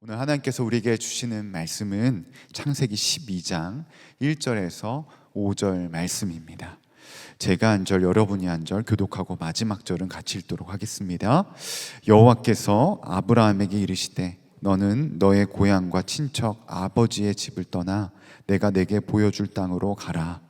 오늘 하나님께서 우리에게 주시는 말씀은 창세기 12장 1절에서 5절 말씀입니다. 제가 한 절, 여러분이 한 절 교독하고 마지막 절은 같이 읽도록 하겠습니다. 여호와께서 아브라함에게 이르시되 너는 너의 고향과 친척 아버지의 집을 떠나 내가 내게 보여줄 땅으로 가라.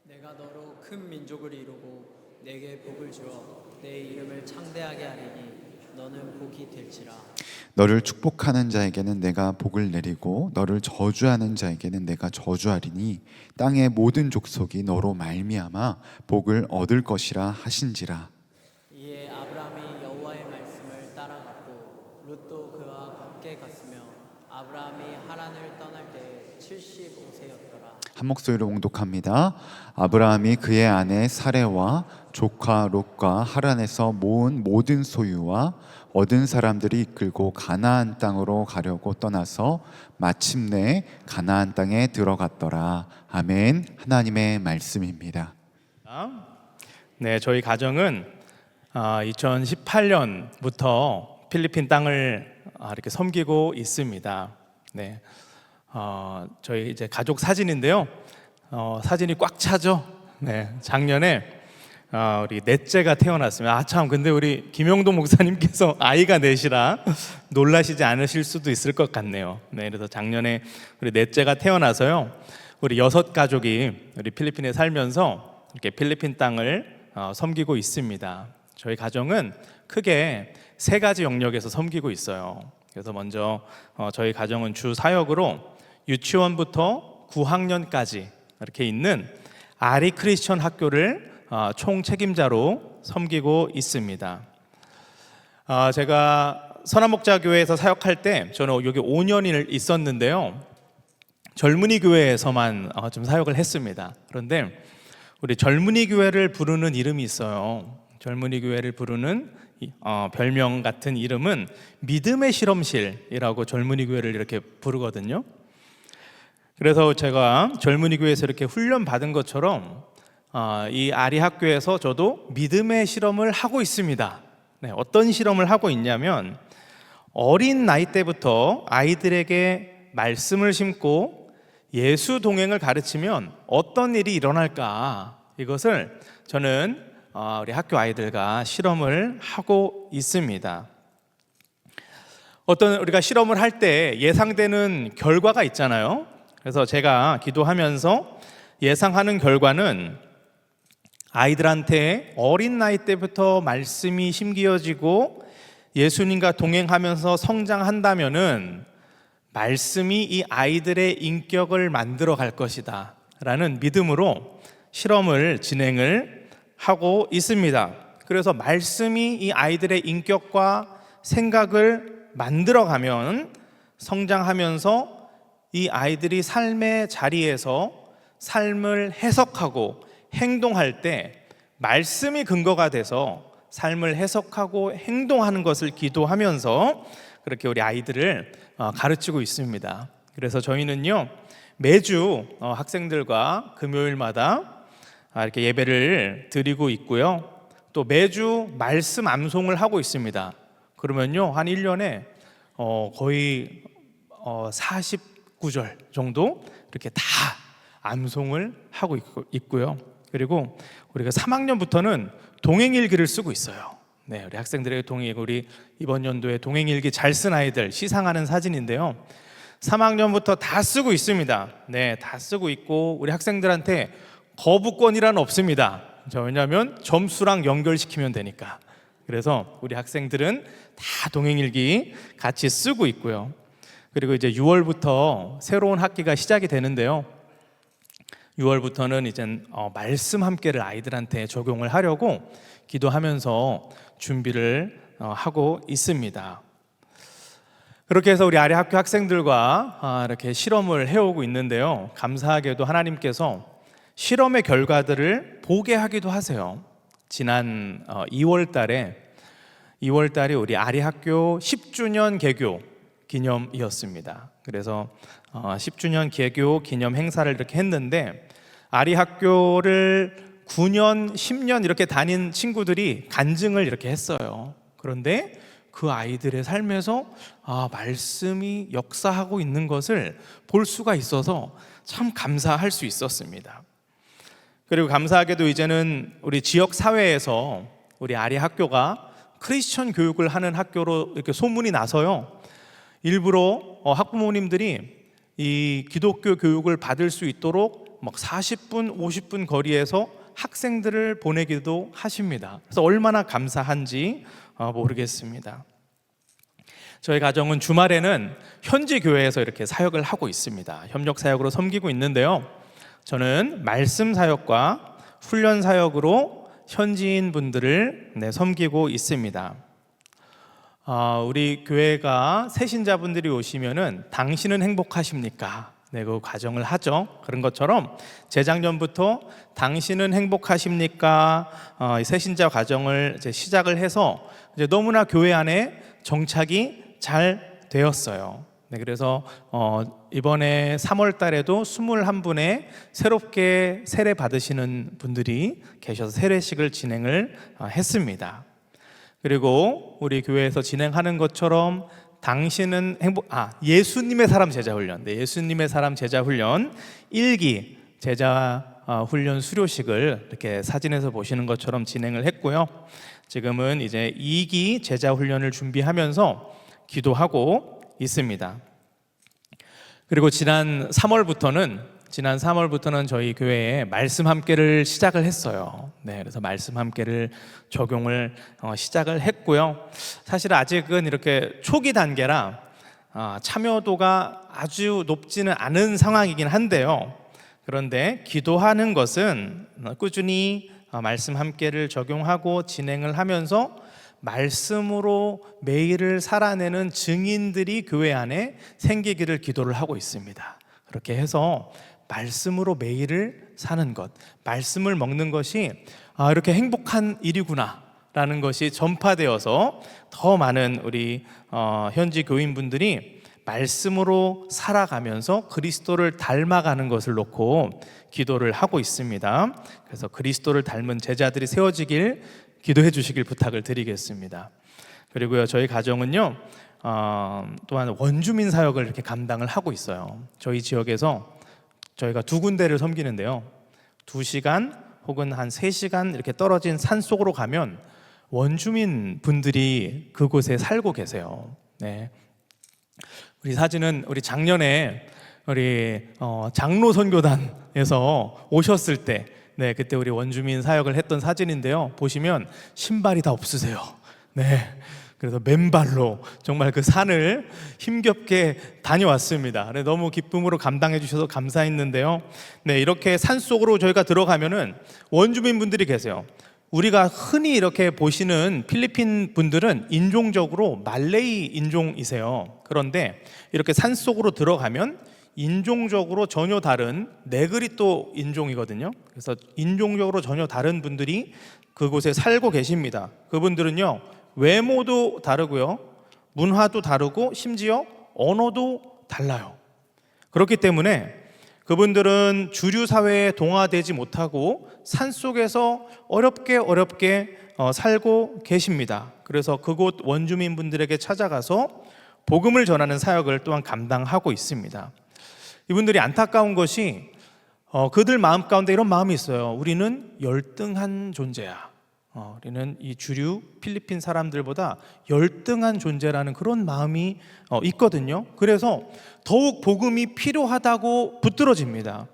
내가 너로 큰 민족을 이루고 내게 복을 주어 내 이름을 창대하게 하리니 너는 복이 될지라. 너를 축복하는 자에게는 내가 복을 내리고 너를 저주하는 자에게는 내가 저주하리니 땅의 모든 족속이 너로 말미암아 복을 얻을 것이라 하신지라. 이에 아브라함이 여호와의 말씀을 따라갔고 룻도 그와 함께 갔으며 아브라함이 하란을 떠날 때 75세였더라. 한 목소리로 봉독합니다. 아브라함이 그의 아내 사레와 조카 롯과 하란에서 모은 모든 소유와 얻은 사람들이 이끌고 가나안 땅으로 가려고 떠나서 마침내 가나안 땅에 들어갔더라. 아멘. 하나님의 말씀입니다. 네, 저희 가정은 2018년부터 필리핀 땅을 이렇게 섬기고 있습니다. 네, 저희 이제 가족 사진인데요. 사진이 꽉 차죠. 네, 작년에 우리 넷째가 태어났습니다. 참, 근데 우리 김영도 목사님께서 아이가 넷이라 놀라시지 않으실 수도 있을 것 같네요. 네, 그래서 작년에 우리 넷째가 태어나서요. 우리 6가족이 우리 필리핀에 살면서 이렇게 필리핀 땅을 섬기고 있습니다. 저희 가정은 크게 3가지 영역에서 섬기고 있어요. 그래서 먼저 저희 가정은 주 사역으로 유치원부터 9학년까지 이렇게 있는 아리 크리스천 학교를 총 책임자로 섬기고 있습니다. 제가 선한목자교회에서 사역할 때 저는 여기 5년을 있었는데요. 젊은이 교회에서만 좀 사역을 했습니다. 그런데 우리 젊은이 교회를 부르는 이름이 있어요. 젊은이 교회를 부르는 별명 같은 이름은 믿음의 실험실이라고 젊은이 교회를 이렇게 부르거든요. 그래서 제가 젊은이 교회에서 이렇게 훈련 받은 것처럼 이 아리 학교에서 저도 믿음의 실험을 하고 있습니다. 네, 어떤 실험을 하고 있냐면 어린 나이 때부터 아이들에게 말씀을 심고 예수 동행을 가르치면 어떤 일이 일어날까, 이것을 저는 우리 학교 아이들과 실험을 하고 있습니다. 우리가 실험을 할 때 예상되는 결과가 있잖아요. 그래서 제가 기도하면서 예상하는 결과는 아이들한테 어린 나이 때부터 말씀이 심기어지고 예수님과 동행하면서 성장한다면은 말씀이 이 아이들의 인격을 만들어 갈 것이다 라는 믿음으로 실험을 진행을 하고 있습니다. 그래서 말씀이 이 아이들의 인격과 생각을 만들어 가면 성장하면서 이 아이들이 삶의 자리에서 삶을 해석하고 행동할 때 말씀이 근거가 돼서 삶을 해석하고 행동하는 것을 기도하면서 그렇게 우리 아이들을 가르치고 있습니다. 그래서 저희는요, 매주 학생들과 금요일마다 이렇게 예배를 드리고 있고요. 또 매주 말씀 암송을 하고 있습니다. 그러면요, 한 1년에 거의 49절 정도 이렇게 다 암송을 하고 있고요. 그리고 우리가 3학년부터는 동행일기를 쓰고 있어요. 네, 우리 학생들의 우리 이번 연도에 동행일기 잘 쓴 아이들 시상하는 사진인데요. 3학년부터 다 쓰고 있습니다. 네, 다 쓰고 있고 우리 학생들한테 거부권이란 없습니다. 왜냐하면 점수랑 연결시키면 되니까. 그래서 우리 학생들은 다 동행일기 같이 쓰고 있고요. 그리고 이제 6월부터 새로운 학기가 시작이 되는데요. 6월부터는 이제 말씀 함께를 아이들한테 적용을 하려고 기도하면서 준비를 하고 있습니다. 그렇게 해서 우리 아래 학교 학생들과 이렇게 실험을 해오고 있는데요. 감사하게도 하나님께서 실험의 결과들을 보게 하기도 하세요. 지난 2월 달에 우리 아리 학교 10주년 개교 기념이었습니다. 그래서 10주년 개교 기념 행사를 이렇게 했는데 아리 학교를 9년, 10년 이렇게 다닌 친구들이 간증을 이렇게 했어요. 그런데 그 아이들의 삶에서 말씀이 역사하고 있는 것을 볼 수가 있어서 참 감사할 수 있었습니다. 그리고 감사하게도 이제는 우리 지역 사회에서 우리 아리 학교가 크리스천 교육을 하는 학교로 이렇게 소문이 나서요, 일부러 학부모님들이 이 기독교 교육을 받을 수 있도록 막 40분, 50분 거리에서 학생들을 보내기도 하십니다. 그래서 얼마나 감사한지 모르겠습니다. 저희 가정은 주말에는 현지 교회에서 이렇게 사역을 하고 있습니다. 협력 사역으로 섬기고 있는데요, 저는 말씀 사역과 훈련 사역으로 현지인 분들을 섬기고 있습니다. 우리 교회가 새신자분들이 오시면은 당신은 행복하십니까? 그 과정을 하죠. 그런 것처럼 재작년부터 당신은 행복하십니까? 새신자 과정을 이제 시작을 해서 이제 너무나 교회 안에 정착이 잘 되었어요. 그래서 이번에 3월 달에도 21분의 새롭게 세례 받으시는 분들이 계셔서 세례식을 진행을 했습니다. 그리고 우리 교회에서 진행하는 것처럼 당신은 예수님의 사람 제자 훈련, 예수님의 사람 제자 훈련 1기 제자 훈련 수료식을 이렇게 사진에서 보시는 것처럼 진행을 했고요. 지금은 이제 2기 제자 훈련을 준비하면서 기도하고 있습니다. 그리고 지난 3월부터는 저희 교회에 말씀 함께를 시작을 했어요. 그래서 말씀 함께를 적용을 시작을 했고요. 사실 아직은 이렇게 초기 단계라 참여도가 아주 높지는 않은 상황이긴 한데요. 그런데 기도하는 것은 꾸준히 말씀 함께를 적용하고 진행을 하면서 말씀으로 매일을 살아내는 증인들이 교회 안에 생기기를 기도를 하고 있습니다. 그렇게 해서 말씀으로 매일을 사는 것, 말씀을 먹는 것이 이렇게 행복한 일이구나 라는 것이 전파되어서 더 많은 우리 현지 교인분들이 말씀으로 살아가면서 그리스도를 닮아가는 것을 놓고 기도를 하고 있습니다. 그래서 그리스도를 닮은 제자들이 세워지길 기도해 주시길 부탁을 드리겠습니다. 그리고요, 저희 가정은요 또한 원주민 사역을 이렇게 감당을 하고 있어요. 저희 지역에서 저희가 2군데를 섬기는데요, 2시간 혹은 한 3시간 이렇게 떨어진 산 속으로 가면 원주민 분들이 그곳에 살고 계세요. 우리 사진은 우리 작년에 우리 장로 선교단에서 오셨을 때 그때 우리 원주민 사역을 했던 사진인데요, 보시면 신발이 다 없으세요. 그래서 맨발로 정말 그 산을 힘겹게 다녀왔습니다. 너무 기쁨으로 감당해 주셔서 감사했는데요, 이렇게 산 속으로 저희가 들어가면은 원주민 분들이 계세요. 우리가 흔히 이렇게 보시는 필리핀 분들은 인종적으로 말레이 인종이세요. 그런데 이렇게 산 속으로 들어가면 인종적으로 전혀 다른 네그리또 인종이거든요. 그래서 인종적으로 전혀 다른 분들이 그곳에 살고 계십니다. 그분들은요, 외모도 다르고요, 문화도 다르고 심지어 언어도 달라요. 그렇기 때문에 그분들은 주류 사회에 동화되지 못하고 산속에서 어렵게 살고 계십니다. 그래서 그곳 원주민분들에게 찾아가서 복음을 전하는 사역을 또한 감당하고 있습니다. 이분들이 안타까운 것이 그들 마음 가운데 이런 마음이 있어요. 우리는 열등한 존재야. 우리는 이 주류 필리핀 사람들보다 열등한 존재라는 그런 마음이 있거든요. 그래서 더욱 복음이 필요하다고 붙들어집니다.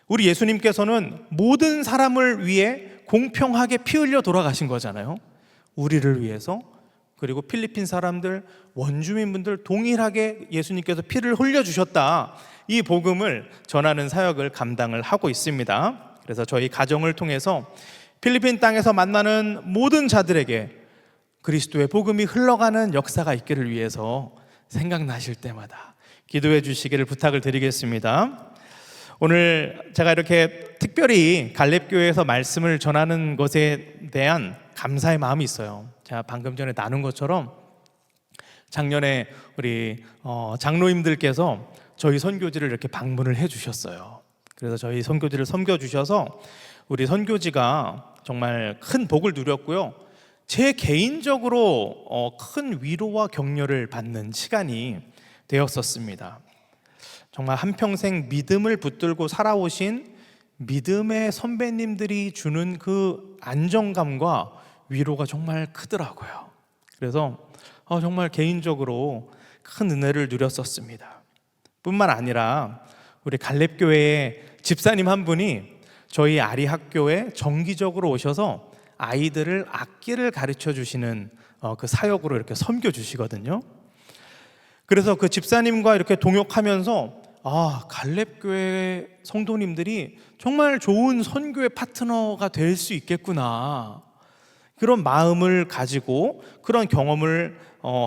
우리 예수님께서는 모든 사람을 위해 공평하게 피 흘려 돌아가신 거잖아요. 우리를 위해서. 그리고 필리핀 사람들, 원주민분들 동일하게 예수님께서 피를 흘려주셨다, 이 복음을 전하는 사역을 감당을 하고 있습니다. 그래서 저희 가정을 통해서 필리핀 땅에서 만나는 모든 자들에게 그리스도의 복음이 흘러가는 역사가 있기를 위해서 생각나실 때마다 기도해 주시기를 부탁을 드리겠습니다. 오늘 제가 이렇게 특별히 갈렙교회에서 말씀을 전하는 것에 대한 감사의 마음이 있어요. 제가 방금 전에 나눈 것처럼 작년에 우리 장로님들께서 저희 선교지를 이렇게 방문을 해 주셨어요. 그래서 저희 선교지를 섬겨 주셔서 우리 선교지가 정말 큰 복을 누렸고요, 제 개인적으로 큰 위로와 격려를 받는 시간이 되었었습니다. 정말 한평생 믿음을 붙들고 살아오신 믿음의 선배님들이 주는 그 안정감과 위로가 정말 크더라고요. 그래서 정말 개인적으로 큰 은혜를 누렸었습니다. 뿐만 아니라 우리 갈렙교회의 집사님 한 분이 저희 아리 학교에 정기적으로 오셔서 아이들을 악기를 가르쳐 주시는 그 사역으로 이렇게 섬겨 주시거든요. 그래서 그 집사님과 이렇게 동역하면서 갈렙교회 성도님들이 정말 좋은 선교의 파트너가 될 수 있겠구나, 그런 마음을 가지고 그런 경험을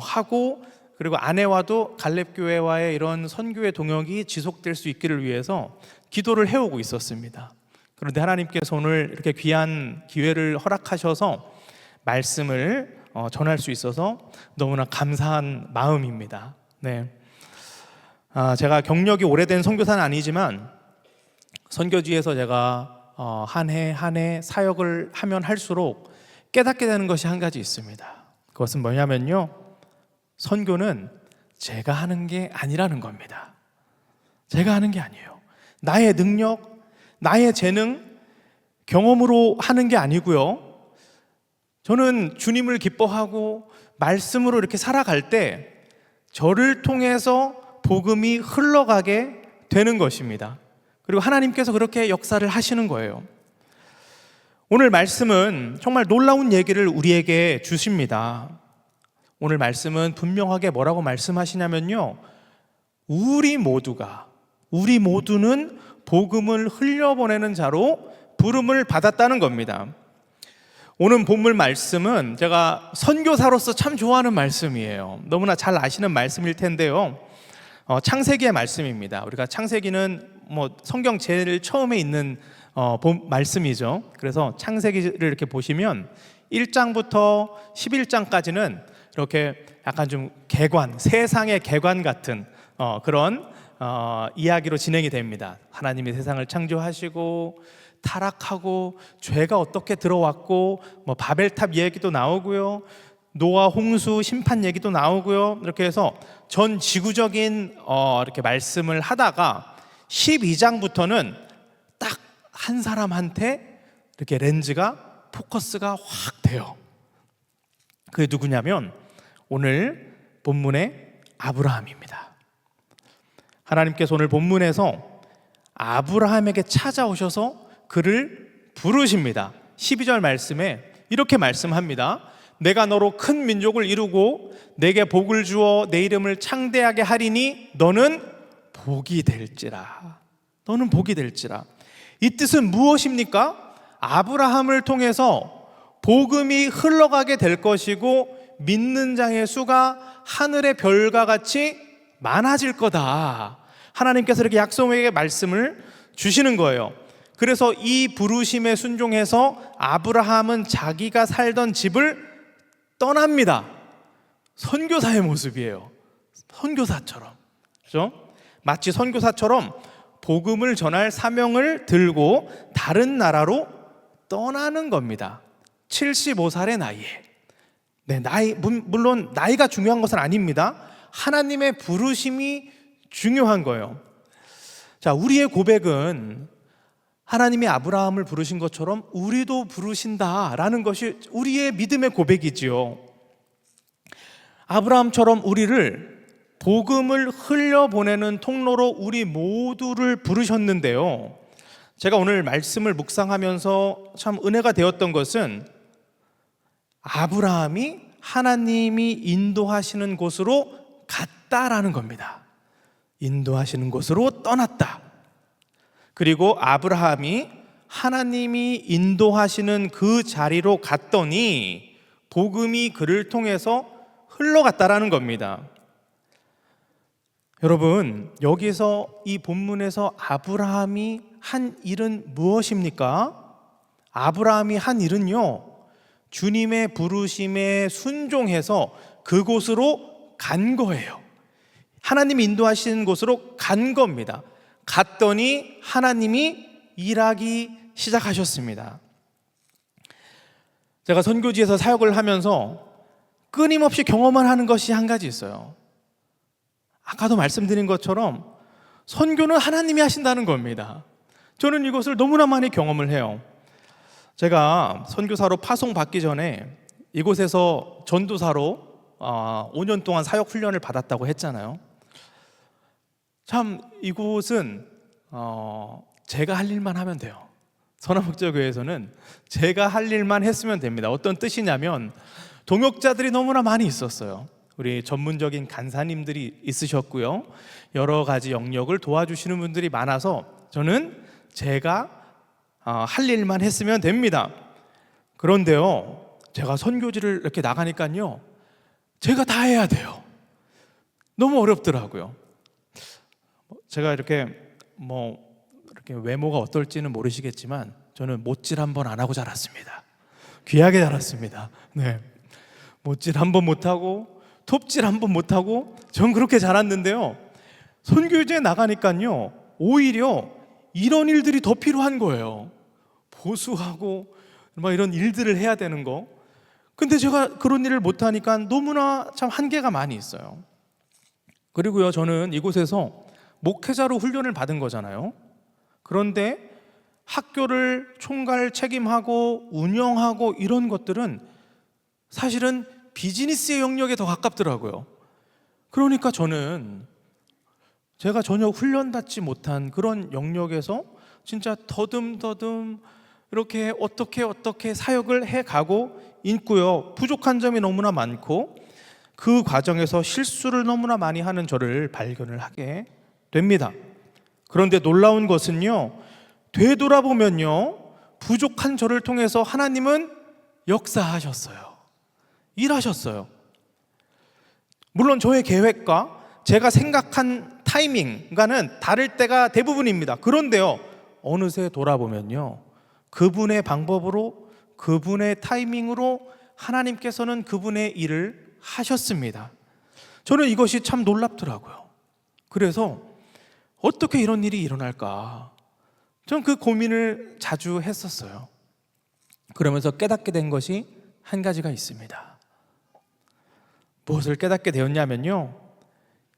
하고, 그리고 아내와도 갈렙교회와의 이런 선교의 동역이 지속될 수 있기를 위해서 기도를 해오고 있었습니다. 그런데 하나님께서 오늘 이렇게 귀한 기회를 허락하셔서 말씀을 전할 수 있어서 너무나 감사한 마음입니다. 네. 제가 경력이 오래된 선교사는 아니지만 선교지에서 제가 한 해 한 해 사역을 하면 할수록 깨닫게 되는 것이 한 가지 있습니다. 그것은 뭐냐면요, 선교는 제가 하는 게 아니라는 겁니다. 제가 하는 게 아니에요. 나의 능력, 나의 재능, 경험으로 하는 게 아니고요. 저는 주님을 기뻐하고 말씀으로 이렇게 살아갈 때 저를 통해서 복음이 흘러가게 되는 것입니다. 그리고 하나님께서 그렇게 역사를 하시는 거예요. 오늘 말씀은 정말 놀라운 얘기를 우리에게 주십니다. 오늘 말씀은 분명하게 뭐라고 말씀하시냐면요, 우리 모두는 복음을 흘려보내는 자로 부름을 받았다는 겁니다. 오늘 본문 말씀은 제가 선교사로서 참 좋아하는 말씀이에요. 너무나 잘 아시는 말씀일 텐데요, 창세기의 말씀입니다. 우리가 창세기는 성경 제일 처음에 있는 말씀이죠. 그래서 창세기를 이렇게 보시면 1장부터 11장까지는 이렇게 약간 좀 세상의 개관 같은 그런 이야기로 진행이 됩니다. 하나님이 세상을 창조하시고 타락하고 죄가 어떻게 들어왔고, 바벨탑 얘기도 나오고요, 노아 홍수 심판 얘기도 나오고요. 이렇게 해서 전 지구적인 이렇게 말씀을 하다가 12장부터는 딱 한 사람한테 이렇게 포커스가 확 돼요. 그게 누구냐면 오늘 본문의 아브라함입니다. 하나님께서 오늘 본문에서 아브라함에게 찾아오셔서 그를 부르십니다. 12절 말씀에 이렇게 말씀합니다. 내가 너로 큰 민족을 이루고 내게 복을 주어 내 이름을 창대하게 하리니 너는 복이 될지라. 너는 복이 될지라. 이 뜻은 무엇입니까? 아브라함을 통해서 복음이 흘러가게 될 것이고 믿는 자의 수가 하늘의 별과 같이 많아질 거다. 하나님께서 이렇게 약속에게 말씀을 주시는 거예요. 그래서 이 부르심에 순종해서 아브라함은 자기가 살던 집을 떠납니다. 선교사의 모습이에요. 선교사처럼. 그렇죠? 마치 선교사처럼 복음을 전할 사명을 들고 다른 나라로 떠나는 겁니다. 75살의 나이에. 네, 물론 나이가 중요한 것은 아닙니다. 하나님의 부르심이 중요한 거예요. 자, 우리의 고백은 하나님이 아브라함을 부르신 것처럼 우리도 부르신다라는 것이 우리의 믿음의 고백이지요. 아브라함처럼 우리를 복음을 흘려보내는 통로로 우리 모두를 부르셨는데요, 제가 오늘 말씀을 묵상하면서 참 은혜가 되었던 것은 아브라함이 하나님이 인도하시는 곳으로 갔다라는 겁니다. 인도하시는 곳으로 떠났다. 그리고 아브라함이 하나님이 인도하시는 그 자리로 갔더니 복음이 그를 통해서 흘러갔다라는 겁니다. 여러분, 여기서 이 본문에서 아브라함이 한 일은 무엇입니까? 아브라함이 한 일은요, 주님의 부르심에 순종해서 그곳으로 간 거예요. 하나님이 인도하시는 곳으로 간 겁니다. 갔더니 하나님이 일하기 시작하셨습니다. 제가 선교지에서 사역을 하면서 끊임없이 경험을 하는 것이 한 가지 있어요. 아까도 말씀드린 것처럼 선교는 하나님이 하신다는 겁니다. 저는 이것을 너무나 많이 경험을 해요. 제가 선교사로 파송받기 전에 이곳에서 전도사로 5년 동안 사역 훈련을 받았다고 했잖아요. 참 이곳은 제가 할 일만 하면 돼요. 선화목적교회에서는 제가 할 일만 했으면 됩니다. 어떤 뜻이냐면 동역자들이 너무나 많이 있었어요. 우리 전문적인 간사님들이 있으셨고요. 여러 가지 영역을 도와주시는 분들이 많아서 저는 제가 할 일만 했으면 됩니다. 그런데요, 제가 선교지를 이렇게 나가니까요, 제가 다 해야 돼요. 너무 어렵더라고요. 제가 이렇게 외모가 어떨지는 모르시겠지만 저는 못질 한 번 안 하고 자랐습니다. 귀하게 자랐습니다. 네, 못질 한 번 못하고 톱질 한 번 못하고 전 그렇게 자랐는데요, 선교지에 나가니까요 오히려 이런 일들이 더 필요한 거예요. 보수하고 막 이런 일들을 해야 되는 거. 근데 제가 그런 일을 못하니까 너무나 참 한계가 많이 있어요. 그리고요, 저는 이곳에서 목회자로 훈련을 받은 거잖아요. 그런데 학교를 총괄 책임하고 운영하고 이런 것들은 사실은 비즈니스의 영역에 더 가깝더라고요. 그러니까 저는 제가 전혀 훈련받지 못한 그런 영역에서 진짜 더듬더듬 이렇게 어떻게 사역을 해가고 있고요. 부족한 점이 너무나 많고 그 과정에서 실수를 너무나 많이 하는 저를 발견을 하게 됩니다. 그런데 놀라운 것은요, 되돌아보면요, 부족한 저를 통해서 하나님은 역사하셨어요. 일하셨어요. 물론 저의 계획과 제가 생각한 타이밍과는 다를 때가 대부분입니다. 그런데요, 어느새 돌아보면요, 그분의 방법으로, 그분의 타이밍으로 하나님께서는 그분의 일을 하셨습니다. 저는 이것이 참 놀랍더라고요. 그래서 어떻게 이런 일이 일어날까? 전 그 고민을 자주 했었어요. 그러면서 깨닫게 된 것이 한 가지가 있습니다. 무엇을 깨닫게 되었냐면요,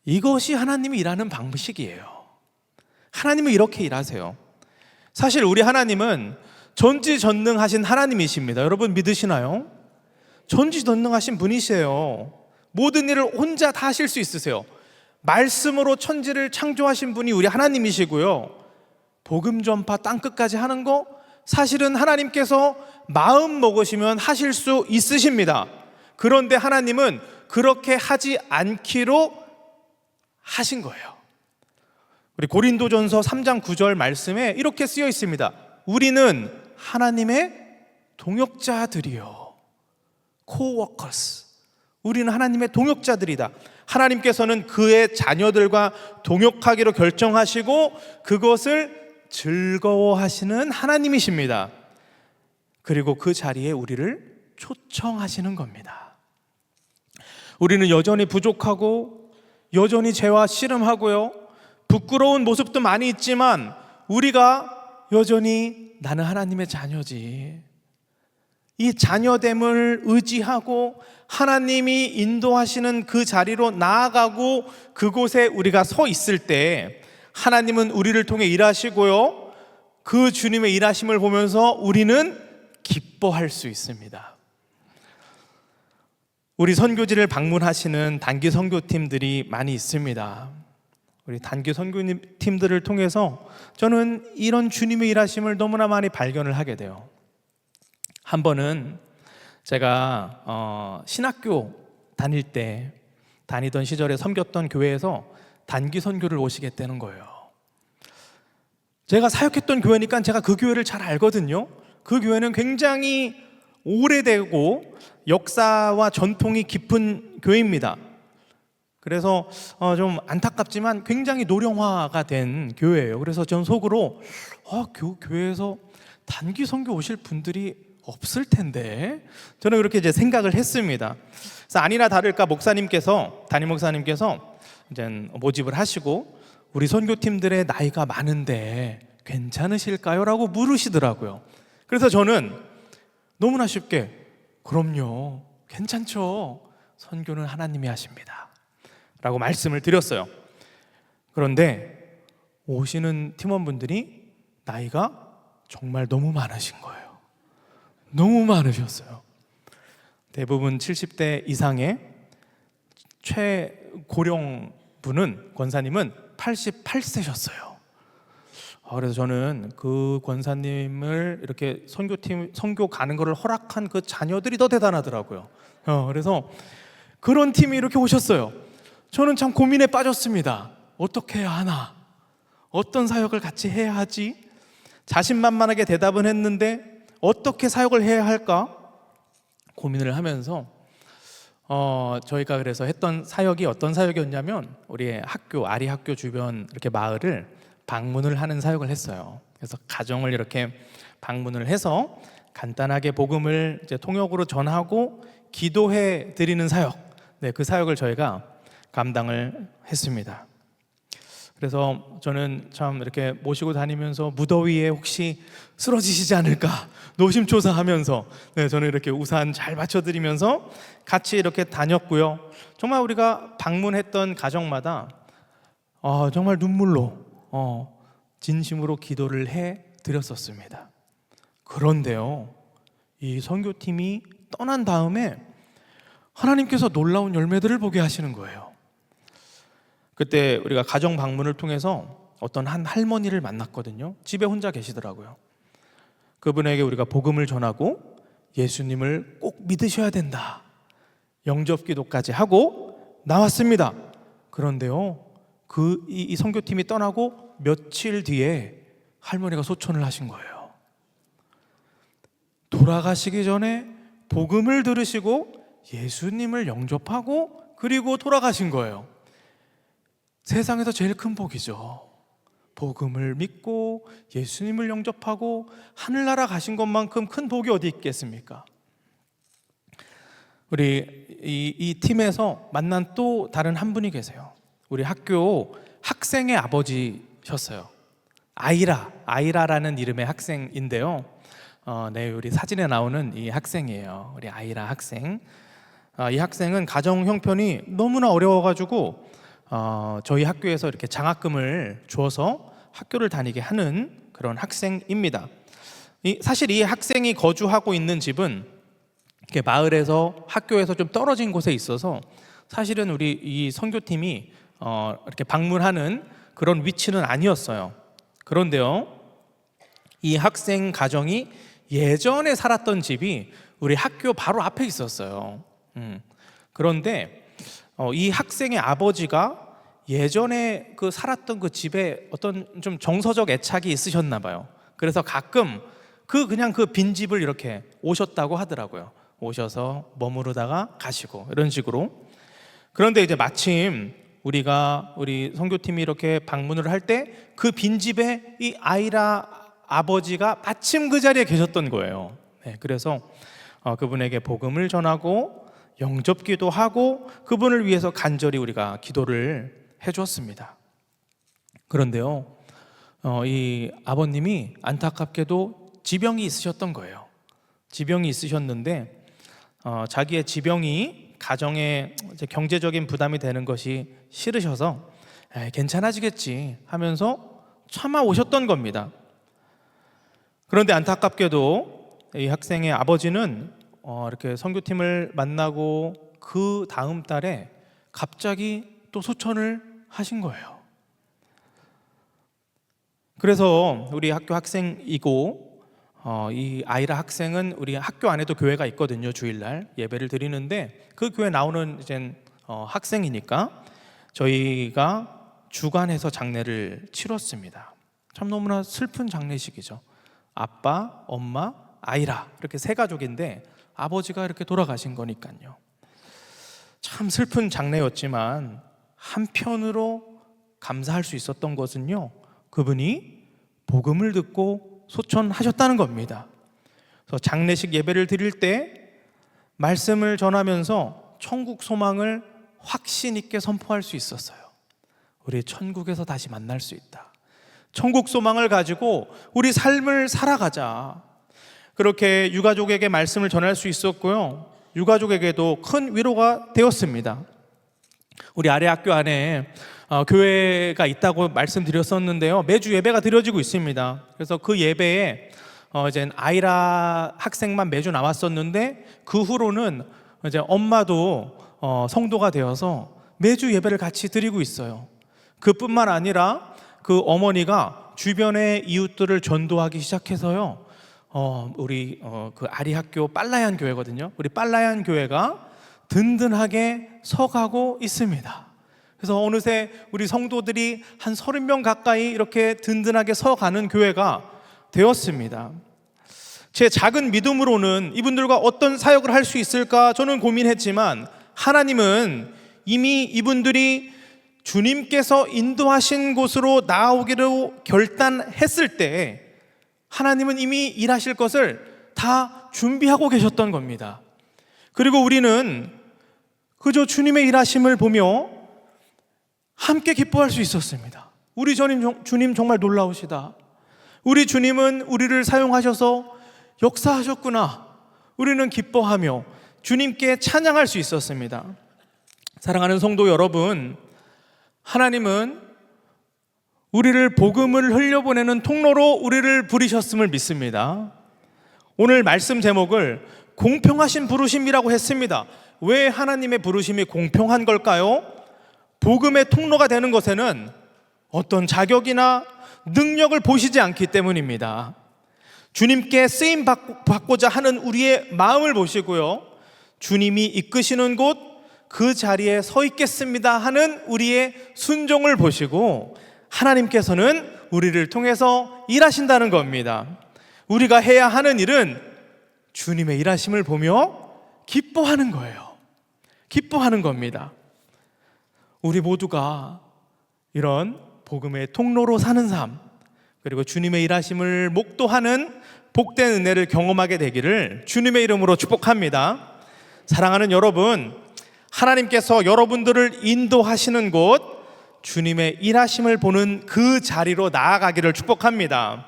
이것이 하나님이 일하는 방식이에요. 하나님은 이렇게 일하세요. 사실 우리 하나님은 전지전능하신 하나님이십니다. 여러분 믿으시나요? 전지전능하신 분이세요. 모든 일을 혼자 다 하실 수 있으세요. 말씀으로 천지를 창조하신 분이 우리 하나님이시고요, 복음 전파 땅끝까지 하는 거 사실은 하나님께서 마음 먹으시면 하실 수 있으십니다. 그런데 하나님은 그렇게 하지 않기로 하신 거예요. 우리 고린도전서 3장 9절 말씀에 이렇게 쓰여 있습니다. 우리는 하나님의 동역자들이요, 코워커스. 우리는 하나님의 동역자들이다. 하나님께서는 그의 자녀들과 동역하기로 결정하시고 그것을 즐거워하시는 하나님이십니다. 그리고 그 자리에 우리를 초청하시는 겁니다. 우리는 여전히 부족하고 여전히 죄와 씨름하고요, 부끄러운 모습도 많이 있지만 우리가 여전히 나는 하나님의 자녀지, 이 자녀됨을 의지하고 하나님이 인도하시는 그 자리로 나아가고 그곳에 우리가 서 있을 때 하나님은 우리를 통해 일하시고요, 그 주님의 일하심을 보면서 우리는 기뻐할 수 있습니다. 우리 선교지를 방문하시는 단기 선교팀들이 많이 있습니다. 우리 단기 선교팀들을 통해서 저는 이런 주님의 일하심을 너무나 많이 발견을 하게 돼요. 한 번은 제가 신학교 다닐 때 다니던 시절에 섬겼던 교회에서 단기 선교를 오시겠다는 거예요. 제가 사역했던 교회니까 제가 그 교회를 잘 알거든요. 그 교회는 굉장히 오래되고 역사와 전통이 깊은 교회입니다. 그래서 좀 안타깝지만 굉장히 노령화가 된 교회예요. 그래서 전 속으로 교회에서 단기 선교 오실 분들이 없을 텐데, 저는 그렇게 이제 생각을 했습니다. 그래서 아니나 다를까 담임 목사님께서 이제 모집을 하시고 우리 선교팀들의 나이가 많은데 괜찮으실까요? 라고 물으시더라고요. 그래서 저는 너무나 쉽게 그럼요, 괜찮죠. 선교는 하나님이 하십니다 라고 말씀을 드렸어요. 그런데 오시는 팀원분들이 나이가 정말 너무 많으신 거예요. 너무 많으셨어요. 대부분 70대 이상의 최고령 분은, 권사님은 88세셨어요. 그래서 저는 그 권사님을 이렇게 선교 가는 거를 허락한 그 자녀들이 더 대단하더라고요. 그래서 그런 팀이 이렇게 오셨어요. 저는 참 고민에 빠졌습니다. 어떻게 해야 하나? 어떤 사역을 같이 해야 하지? 자신만만하게 대답은 했는데 어떻게 사역을 해야 할까? 고민을 하면서 저희가 그래서 했던 사역이 어떤 사역이었냐면, 우리 학교, 아리 학교 주변 이렇게 마을을 방문을 하는 사역을 했어요. 그래서 가정을 이렇게 방문을 해서 간단하게 복음을 이제 통역으로 전하고 기도해 드리는 사역, 그 사역을 저희가 감당을 했습니다. 그래서 저는 참 이렇게 모시고 다니면서 무더위에 혹시 쓰러지시지 않을까 노심초사하면서 저는 이렇게 우산 잘 받쳐드리면서 같이 이렇게 다녔고요. 정말 우리가 방문했던 가정마다 정말 눈물로 진심으로 기도를 해 드렸었습니다. 그런데요, 이 선교팀이 떠난 다음에 하나님께서 놀라운 열매들을 보게 하시는 거예요. 그때 우리가 가정 방문을 통해서 어떤 한 할머니를 만났거든요. 집에 혼자 계시더라고요. 그분에게 우리가 복음을 전하고 예수님을 꼭 믿으셔야 된다, 영접 기도까지 하고 나왔습니다. 그런데요, 이 선교팀이 떠나고 며칠 뒤에 할머니가 소천을 하신 거예요. 돌아가시기 전에 복음을 들으시고 예수님을 영접하고 그리고 돌아가신 거예요. 세상에서 제일 큰 복이죠. 복음을 믿고 예수님을 영접하고 하늘나라 가신 것만큼 큰 복이 어디 있겠습니까? 우리 이 팀에서 만난 또 다른 한 분이 계세요. 우리 학교 학생의 아버지셨어요. 아이라라는 이름의 학생인데요. 우리 사진에 나오는 이 학생이에요. 우리 아이라 학생. 이 학생은 가정 형편이 너무나 어려워가지고 저희 학교에서 이렇게 장학금을 주어서 학교를 다니게 하는 그런 학생입니다. 사실 이 학생이 거주하고 있는 집은 이렇게 마을에서 학교에서 좀 떨어진 곳에 있어서 사실은 우리 이 선교팀이 이렇게 방문하는 그런 위치는 아니었어요. 그런데요, 이 학생 가정이 예전에 살았던 집이 우리 학교 바로 앞에 있었어요. 그런데 이 학생의 아버지가 예전에 그 살았던 그 집에 어떤 좀 정서적 애착이 있으셨나 봐요. 그래서 가끔 그냥 그 빈집을 이렇게 오셨다고 하더라고요. 오셔서 머무르다가 가시고 이런 식으로. 그런데 이제 마침 우리 선교팀이 이렇게 방문을 할 때 그 빈집에 이 아이라 아버지가 마침 그 자리에 계셨던 거예요. 그래서 그분에게 복음을 전하고 영접기도 하고 그분을 위해서 간절히 우리가 기도를 해주었습니다. 그런데요, 이 아버님이 안타깝게도 지병이 있으셨던 거예요. 지병이 있으셨는데 자기의 지병이 가정에 이제 경제적인 부담이 되는 것이 싫으셔서 괜찮아지겠지 하면서 참아 오셨던 겁니다. 그런데 안타깝게도 이 학생의 아버지는 이렇게 선교팀을 만나고 그 다음 달에 갑자기 또 소천을 하신 거예요. 그래서 우리 학교 학생이고 이 아이라 학생은 우리 학교 안에도 교회가 있거든요. 주일날 예배를 드리는데 그 교회 나오는 이제 학생이니까 저희가 주관해서 장례를 치렀습니다. 참 너무나 슬픈 장례식이죠. 아빠, 엄마, 아이라 이렇게 세 가족인데 아버지가 이렇게 돌아가신 거니까요. 참 슬픈 장례였지만 한편으로 감사할 수 있었던 것은요, 그분이 복음을 듣고 소천하셨다는 겁니다. 그래서 장례식 예배를 드릴 때 말씀을 전하면서 천국 소망을 확신 있게 선포할 수 있었어요. 우리 천국에서 다시 만날 수 있다. 천국 소망을 가지고 우리 삶을 살아가자. 그렇게 유가족에게 말씀을 전할 수 있었고요. 유가족에게도 큰 위로가 되었습니다. 우리 아래 학교 안에 교회가 있다고 말씀드렸었는데요. 매주 예배가 드려지고 있습니다. 그래서 그 예배에 이제 아이라 학생만 매주 나왔었는데 그 후로는 이제 엄마도 성도가 되어서 매주 예배를 같이 드리고 있어요. 그뿐만 아니라 그 어머니가 주변의 이웃들을 전도하기 시작해서요. 우리 그 아리학교 빨라얀 교회거든요. 우리 빨라얀 교회가 든든하게 서가고 있습니다. 그래서 어느새 우리 성도들이 한 30명 가까이 이렇게 든든하게 서가는 교회가 되었습니다. 제 작은 믿음으로는 이분들과 어떤 사역을 할 수 있을까 저는 고민했지만 하나님은 이미 이분들이 주님께서 인도하신 곳으로 나아오기로 결단했을 때 하나님은 이미 일하실 것을 다 준비하고 계셨던 겁니다. 그리고 우리는 그저 주님의 일하심을 보며 함께 기뻐할 수 있었습니다. 우리 주님 정말 놀라우시다. 우리 주님은 우리를 사용하셔서 역사하셨구나. 우리는 기뻐하며 주님께 찬양할 수 있었습니다. 사랑하는 성도 여러분, 하나님은 우리를 복음을 흘려보내는 통로로 우리를 부르셨음을 믿습니다. 오늘 말씀 제목을 공평하신 부르심이라고 했습니다. 왜 하나님의 부르심이 공평한 걸까요? 복음의 통로가 되는 것에는 어떤 자격이나 능력을 보시지 않기 때문입니다. 주님께 쓰임 받고자 하는 우리의 마음을 보시고요, 주님이 이끄시는 곳 그 자리에 서 있겠습니다 하는 우리의 순종을 보시고 하나님께서는 우리를 통해서 일하신다는 겁니다. 우리가 해야 하는 일은 주님의 일하심을 보며 기뻐하는 거예요. 기뻐하는 겁니다. 우리 모두가 이런 복음의 통로로 사는 삶, 그리고 주님의 일하심을 목도하는 복된 은혜를 경험하게 되기를 주님의 이름으로 축복합니다. 사랑하는 여러분, 하나님께서 여러분들을 인도하시는 곳, 주님의 일하심을 보는 그 자리로 나아가기를 축복합니다.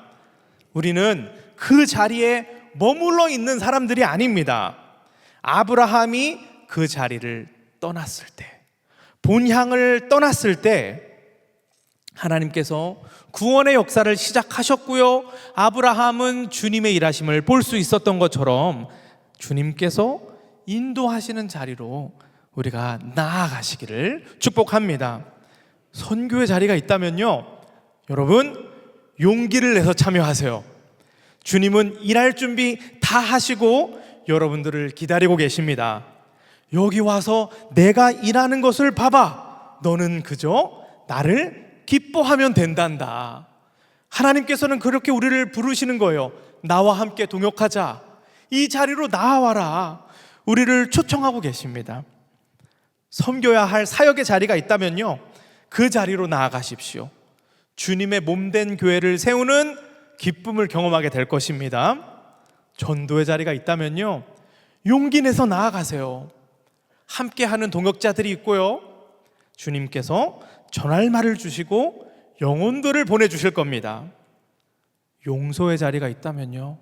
우리는 그 자리에 머물러 있는 사람들이 아닙니다. 아브라함이 그 자리를 떠났을 때, 본향을 떠났을 때 하나님께서 구원의 역사를 시작하셨고요, 아브라함은 주님의 일하심을 볼 수 있었던 것처럼 주님께서 인도하시는 자리로 우리가 나아가시기를 축복합니다. 선교의 자리가 있다면요, 여러분 용기를 내서 참여하세요. 주님은 일할 준비 다 하시고 여러분들을 기다리고 계십니다. 여기 와서 내가 일하는 것을 봐봐. 너는 그저 나를 기뻐하면 된단다. 하나님께서는 그렇게 우리를 부르시는 거예요. 나와 함께 동역하자. 이 자리로 나와라. 우리를 초청하고 계십니다. 섬겨야 할 사역의 자리가 있다면요, 그 자리로 나아가십시오. 주님의 몸된 교회를 세우는 기쁨을 경험하게 될 것입니다. 전도의 자리가 있다면요, 용기 내서 나아가세요. 함께하는 동역자들이 있고요, 주님께서 전할 말을 주시고 영혼들을 보내주실 겁니다. 용서의 자리가 있다면요,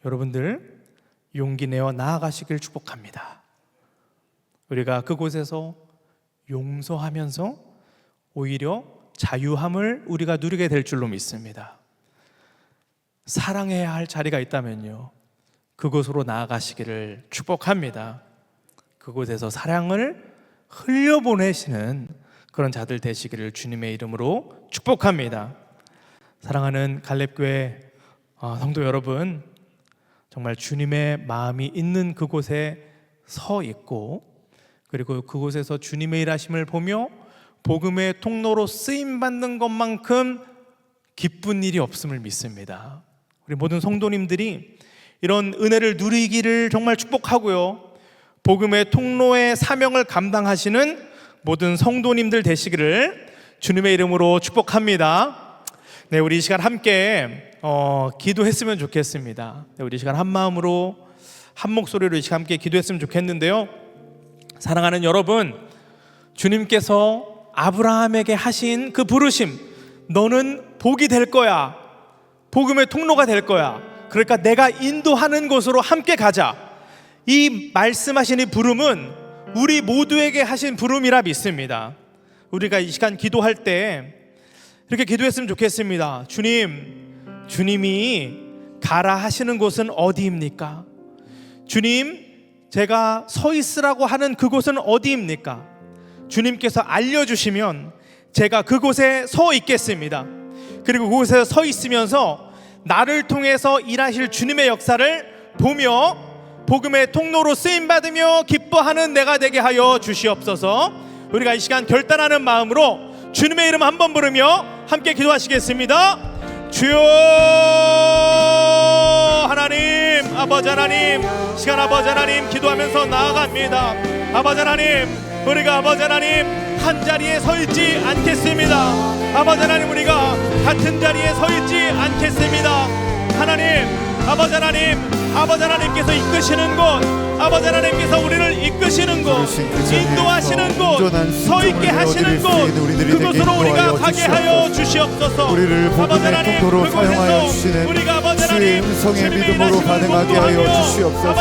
여러분들 용기 내어 나아가시길 축복합니다. 우리가 그곳에서 용서하면서 오히려 자유함을 우리가 누리게 될 줄로 믿습니다. 사랑해야 할 자리가 있다면요, 그곳으로 나아가시기를 축복합니다. 그곳에서 사랑을 흘려보내시는 그런 자들 되시기를 주님의 이름으로 축복합니다. 사랑하는 갈렙교회 성도 여러분, 정말 주님의 마음이 있는 그곳에 서 있고, 그리고 그곳에서 주님의 일하심을 보며 복음의 통로로 쓰임받는 것만큼 기쁜 일이 없음을 믿습니다. 우리 모든 성도님들이 이런 은혜를 누리기를 정말 축복하고요, 복음의 통로의 사명을 감당하시는 모든 성도님들 되시기를 주님의 이름으로 축복합니다. 네, 우리 이 시간 함께 기도했으면 좋겠습니다. 네, 우리 이 시간 한 마음으로 한 목소리로 이 시간 함께 기도했으면 좋겠는데요, 사랑하는 여러분, 주님께서 아브라함에게 하신 그 부르심, 너는 복이 될 거야, 복음의 통로가 될 거야, 그러니까 내가 인도하는 곳으로 함께 가자. 이 말씀하신 이 부름은 우리 모두에게 하신 부름이라 믿습니다. 우리가 이 시간 기도할 때 이렇게 기도했으면 좋겠습니다. 주님이 가라 하시는 곳은 어디입니까? 주님, 제가 서 있으라고 하는 그곳은 어디입니까? 주님께서 알려주시면 제가 그곳에 서 있겠습니다. 그리고 그곳에 서 있으면서 나를 통해서 일하실 주님의 역사를 보며 복음의 통로로 쓰임받으며 기뻐하는 내가 되게 하여 주시옵소서. 우리가 이 시간 결단하는 마음으로 주님의 이름 한번 부르며 함께 기도하시겠습니다. 주여 하나님, 아버지 하나님, 시간 아버지 하나님 기도하면서 나아갑니다. 아버지 하나님, 우리가 아버지 하나님 한 자리에 서 있지 않겠습니다. 아버지 하나님, 우리가 같은 자리에 서 있지 않겠습니다. 하나님, 아버지 하나님, 아버지 하나님께서 이끄시는 곳, 아버지 하나님께서 우리를 이끄시는 곳, 인도하시는 곳, 서 있게 하시는 곳, 그곳으로 우리가 가게 하여 주시옵소서. 우리를 복음의 통로로 사용하여 주시는 주의 음성의 믿음으로 반응하게 하여 주시옵소서.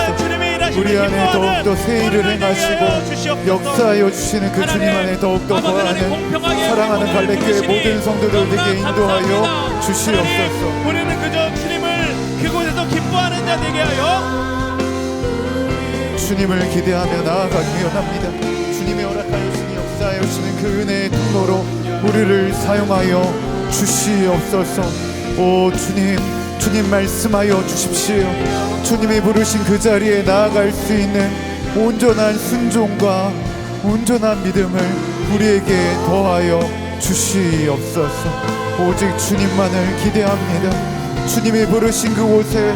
우리 안에 더욱더 새 일을 행하시고 역사하여 주시는 그 주님 안에 더욱더 거하는 사랑하는 갈래교회 모든 성도들에게 인도하여 주시옵소서. 우리는 그저 주님을 그곳에서 기뻐하는 자 되게 하여 주님을 기대하며 나아가기 원합니다. 주님의 허락하여 주시니 역사하여 주시는 그 은혜의 통로로 우리를 사용하여 주시옵소서. 오 주님 말씀하여 주십시오. 주님이 부르신 그 자리에 나아갈 수 있는 온전한 순종과 온전한 믿음을 우리에게 더하여 주시옵소서. 오직 주님만을 기대합니다. 주님이 부르신 그곳에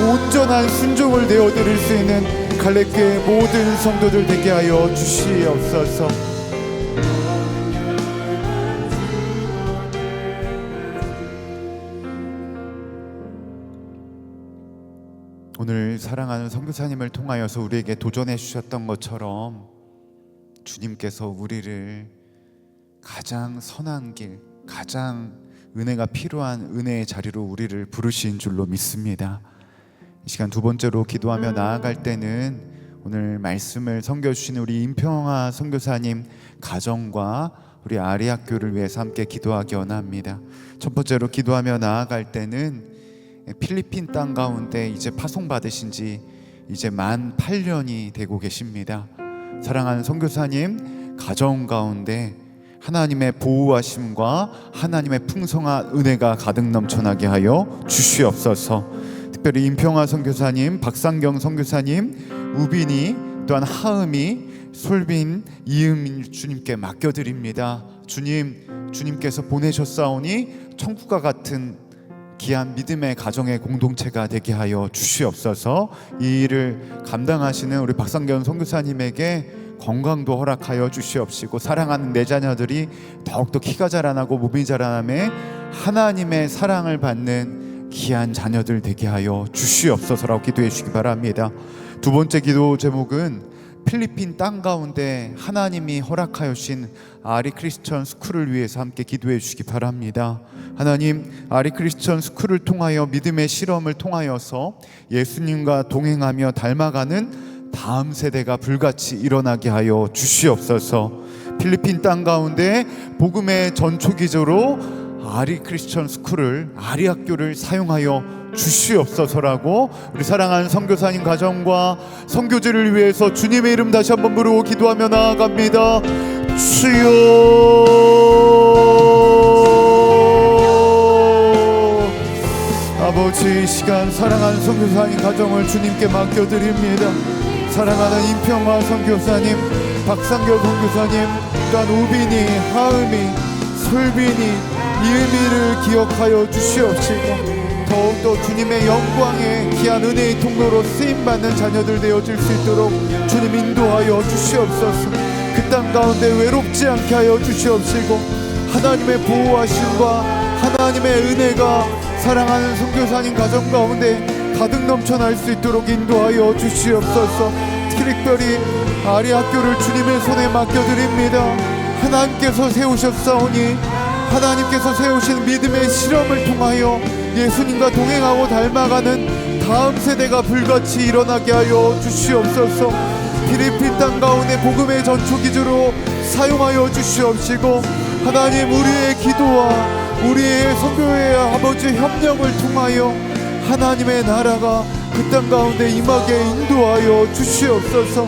온전한 순종을 내어드릴 수 있는 갈래교회 모든 성도들 되게 하여 주시옵소서. 오늘 사랑하는 선교사님을 통하여서 우리에게 도전해 주셨던 것처럼 주님께서 우리를 가장 선한 길, 가장 은혜가 필요한 은혜의 자리로 우리를 부르신 줄로 믿습니다. 이 시간 두 번째로 기도하며 나아갈 때는 오늘 말씀을 선교해 주시는 우리 임평화 선교사님 가정과 우리 아리학교를 위해서 함께 기도하기 원합니다. 첫 번째로 기도하며 나아갈 때는 필리핀 땅 가운데 이제 파송받으신 지 이제 만 8년이 되고 계십니다. 사랑하는 선교사님 가정 가운데 하나님의 보호하심과 하나님의 풍성한 은혜가 가득 넘쳐나게 하여 주시옵소서. 특별히 임평화 선교사님, 박상경 선교사님, 우빈이 또한 하음이, 솔빈, 이음인 주님께 맡겨드립니다. 주님께서 보내셨사오니 천국과 같은 귀한 믿음의 가정의 공동체가 되게 하여 주시옵소서. 이 일을 감당하시는 우리 박상경 선교사님에게 건강도 허락하여 주시옵시고 사랑하는 내 자녀들이 더욱더 키가 자라나고 몸이 자라나며 하나님의 사랑을 받는 귀한 자녀들 되게 하여 주시옵소서라고 기도해 주시기 바랍니다. 두 번째 기도 제목은 필리핀 땅 가운데 하나님이 허락하여 주신 아리 크리스천 스쿨을 위해서 함께 기도해 주시기 바랍니다. 하나님, 아리 크리스천 스쿨을 통하여 믿음의 실험을 통하여서 예수님과 동행하며 닮아가는 다음 세대가 불같이 일어나게 하여 주시옵소서. 필리핀 땅 가운데 복음의 전초기조로 아리 크리스천 스쿨을, 아리 학교를 사용하여 주시옵소서라고 우리 사랑하는 선교사님 가정과 선교지를 위해서 주님의 이름 다시 한번 부르고 기도하며 나아갑니다. 주여, 아버지, 이 시간 사랑하는 선교사님 가정을 주님께 맡겨드립니다. 사랑하는 임평화 선교사님, 박상교 선교사님, 또한 우빈이, 하음이, 솔빈이, 이음이를 기억하여 주시옵시고 더욱더 주님의 영광의 귀한 은혜의 통로로 쓰임받는 자녀들 되어질 수 있도록 주님 인도하여 주시옵소서. 그 땅 가운데 외롭지 않게 하여 주시옵시고 하나님의 보호하심과 하나님의 은혜가 사랑하는 선교사님 가정 가운데 가득 넘쳐날 수 있도록 인도하여 주시옵소서. 특별히 아리 학교를 주님의 손에 맡겨드립니다. 하나님께서 세우셨사오니 하나님께서 세우신 믿음의 실험을 통하여 예수님과 동행하고 닮아가는 다음 세대가 불같이 일어나게 하여 주시옵소서. 필리핀 땅 가운데 복음의 전초기지로 사용하여 주시옵시고, 하나님 우리의 기도와 우리의 선교의 아버지 협력을 통하여 하나님의 나라가 그 땅 가운데 임하게 인도하여 주시옵소서.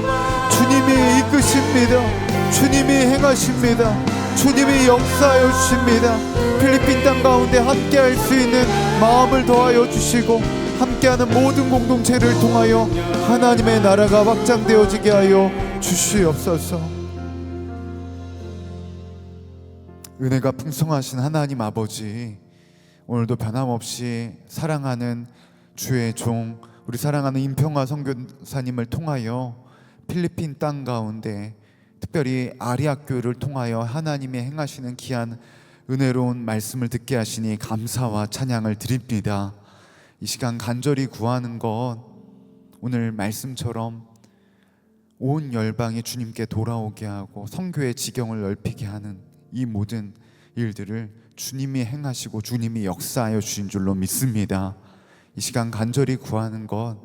주님이 이끄십니다. 주님이 행하십니다. 주님이 역사하여 주십니다. 필리핀 땅 가운데 함께할 수 있는 마음을 더하여 주시고, 함께하는 모든 공동체를 통하여 하나님의 나라가 확장되어지게 하여 주시옵소서. 은혜가 풍성하신 하나님 아버지, 오늘도 변함없이 사랑하는 주의 종, 우리 사랑하는 임평화 선교사님을 통하여 필리핀 땅 가운데 특별히 아리학교를 통하여 하나님이 행하시는 귀한 은혜로운 말씀을 듣게 하시니 감사와 찬양을 드립니다. 이 시간 간절히 구하는 것, 오늘 말씀처럼 온 열방이 주님께 돌아오게 하고 선교의 지경을 넓히게 하는 이 모든 일들을 주님이 행하시고 주님이 역사하여 주신 줄로 믿습니다. 이 시간 간절히 구하는 것,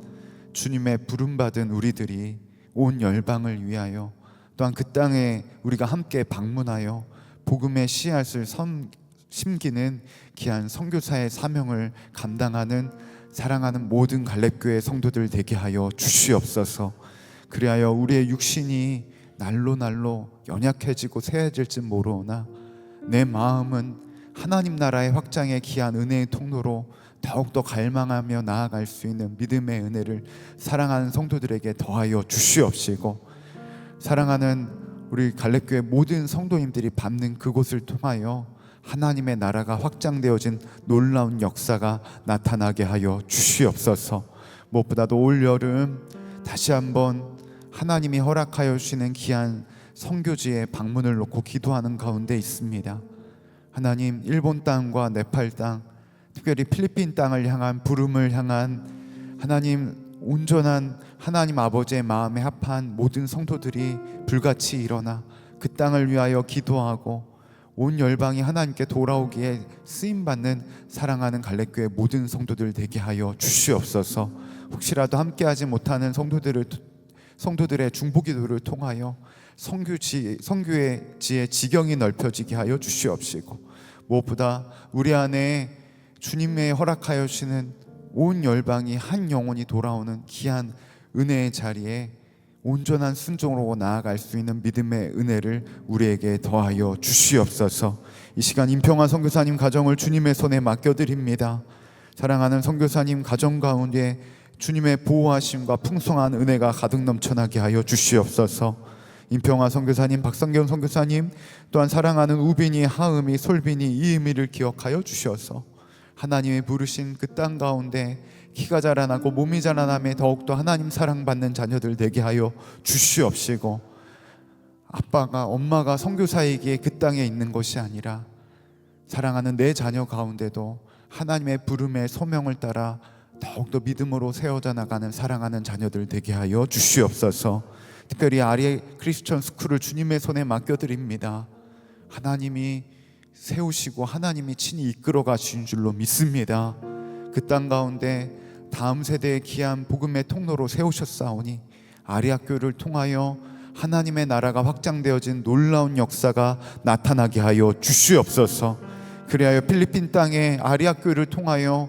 주님의 부름받은 우리들이 온 열방을 위하여 또한 그 땅에 우리가 함께 방문하여 복음의 씨앗을 심기는 귀한 선교사의 사명을 감당하는 사랑하는 모든 갈렙교회 성도들 되게 하여 주시옵소서. 그리하여 우리의 육신이 날로 연약해지고 쇠해질지 모르오나 내 마음은 하나님 나라의 확장의 귀한 은혜의 통로로 더욱더 갈망하며 나아갈 수 있는 믿음의 은혜를 사랑하는 성도들에게 더하여 주시옵시고, 사랑하는 우리 갈렙교회 모든 성도님들이 밟는 그곳을 통하여 하나님의 나라가 확장되어진 놀라운 역사가 나타나게 하여 주시옵소서. 무엇보다도 올 여름 다시 한번 하나님이 허락하여 주시는 귀한 선교지에 방문을 놓고 기도하는 가운데 있습니다. 하나님, 일본 땅과 네팔 땅, 특별히 필리핀 땅을 향한 부름을 향한 하나님 온전한 하나님 아버지의 마음에 합한 모든 성도들이 불같이 일어나 그 땅을 위하여 기도하고 온 열방이 하나님께 돌아오기에 쓰임받는 사랑하는 갈렙교회 모든 성도들 되게 하여 주시옵소서. 혹시라도 함께하지 못하는 성도들의 중보기도를 통하여 선교의 지의 지경이 넓혀지게 하여 주시옵시고, 무엇보다 우리 안에 주님의 허락하여 주시는 온 열방이 한 영혼이 돌아오는 귀한 은혜의 자리에 온전한 순종으로 나아갈 수 있는 믿음의 은혜를 우리에게 더하여 주시옵소서. 이 시간 임평화 선교사님 가정을 주님의 손에 맡겨드립니다. 사랑하는 선교사님 가정 가운데 주님의 보호하심과 풍성한 은혜가 가득 넘쳐나게 하여 주시옵소서. 임평화 선교사님, 박성경 선교사님, 또한 사랑하는 우빈이, 하음이, 솔빈이 이 의미를 기억하여 주셔서 하나님이 부르신 그 땅 가운데 키가 자라나고 몸이 자라나며 더욱더 하나님 사랑받는 자녀들 되게 하여 주시옵시고, 아빠가 엄마가 선교사이기에 그 땅에 있는 것이 아니라 사랑하는 내 자녀 가운데도 하나님의 부름의 소명을 따라 더욱더 믿음으로 세워져 나가는 사랑하는 자녀들 되게 하여 주시옵소서. 특별히 아리 크리스천 스쿨을 주님의 손에 맡겨드립니다. 하나님이 세우시고 하나님이 친히 이끌어 가신 줄로 믿습니다. 그 땅 가운데 다음 세대의 귀한 복음의 통로로 세우셨사오니 아리학교를 통하여 하나님의 나라가 확장되어진 놀라운 역사가 나타나게 하여 주시옵소서. 그리하여 필리핀 땅에 아리학교를 통하여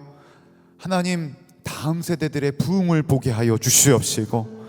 하나님 다음 세대들의 부흥을 보게 하여 주시옵시고,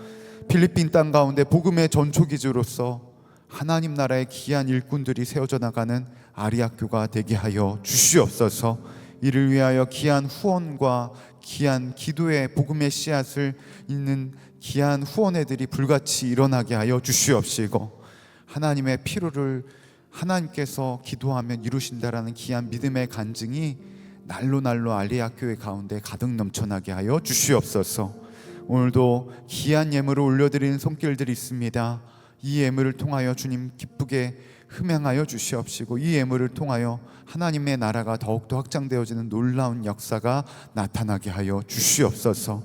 필리핀 땅 가운데 복음의 전초기지로서 하나님 나라의 귀한 일꾼들이 세워져 나가는 아리학교가 되게 하여 주시옵소서. 이를 위하여 귀한 후원과 귀한 기도의 복음의 씨앗을 잇는 귀한 후원회들이 불같이 일어나게 하여 주시옵시고, 하나님의 필요를 하나님께서 기도하면 이루신다라는 귀한 믿음의 간증이 날로 아리학교의 가운데 가득 넘쳐나게 하여 주시옵소서. 오늘도 귀한 예물을 올려드리는 손길들이 있습니다. 이 예물을 통하여 주님 기쁘게 흠양하여 주시옵시고, 이 예물을 통하여 하나님의 나라가 더욱더 확장되어지는 놀라운 역사가 나타나게 하여 주시옵소서.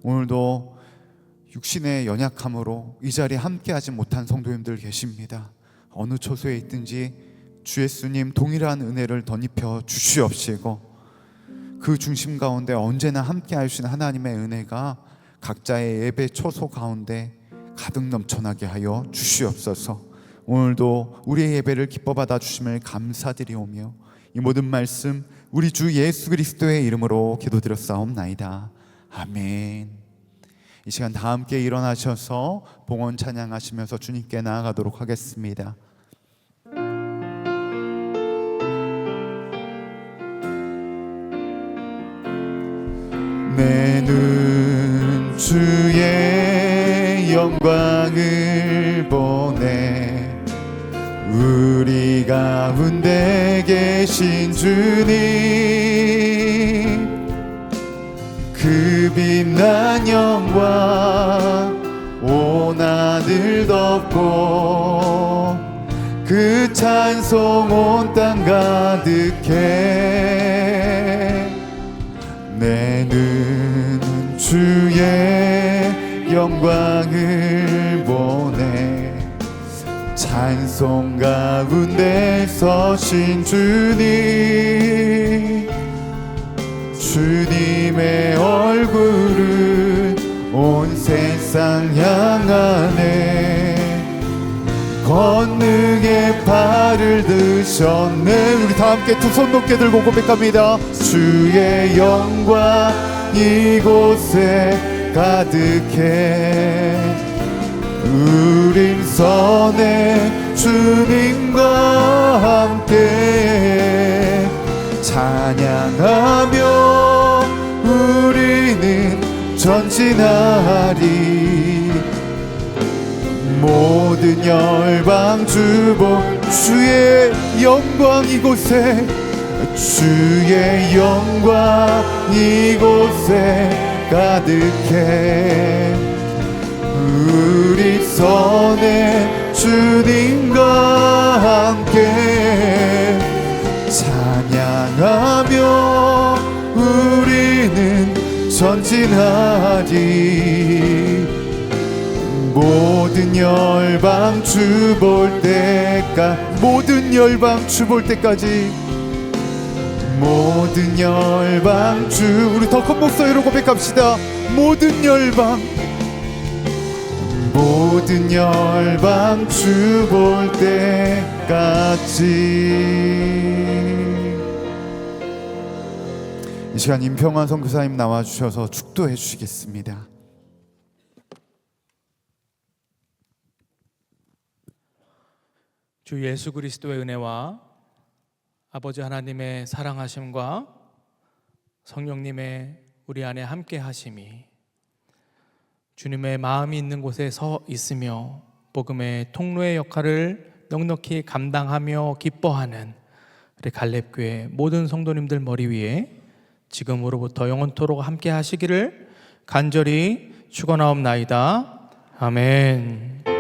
오늘도 육신의 연약함으로 이 자리에 함께하지 못한 성도님들 계십니다. 어느 처소에 있든지 주 예수님 동일한 은혜를 덧입혀 주시옵시고 그 중심 가운데 언제나 함께 하시는 하나님의 은혜가 각자의 예배 초소 가운데 가득 넘쳐나게 하여 주시옵소서. 오늘도 우리의 예배를 기뻐 받아 주심을 감사드리오며 이 모든 말씀 우리 주 예수 그리스도의 이름으로 기도드렸사옵나이다. 아멘. 이 시간 다 함께 일어나셔서 봉헌 찬양하시면서 주님께 나아가도록 하겠습니다. 내 눈 주의 영광을 보네. 우리 가운데 계신 주님, 그 빛난 영광 온 하늘 덮고 그 찬송 온 땅 가득해. 내 눈은 주의 영광을 보네. 찬송 가운데 서신 주님, 주님의 얼굴을 온 세상 향하네. 권능의 발을 드셨네. 우리 다 함께 두 손 높게 들고 고백합니다. 주의 영광 이곳에 가득해. 우린 선해 주님과 함께 찬양하며 우리는 전진하리. 모든 열방 주보 주의 영광 이곳에, 주의 영광 이곳에 가득해. 우리 선해 주님과 함께 찬양하며 우리는 전진하리. 모든 열방 주 볼 때까지, 모든 열방 주 볼 때까지, 모든 열방 주, 우리 더 큰 목소리로 고백합시다. 모든 열방, 모든 열방 주 볼 때까지. 이 시간 임평환 선교사님 나와주셔서 축도해 주시겠습니다. 주 예수 그리스도의 은혜와 아버지 하나님의 사랑하심과 성령님의 우리 안에 함께 하심이 주님의 마음이 있는 곳에 서 있으며 복음의 통로의 역할을 넉넉히 감당하며 기뻐하는 우리 갈렙교회 모든 성도님들 머리 위에 지금으로부터 영원토록 함께 하시기를 간절히 축원하옵나이다. 아멘.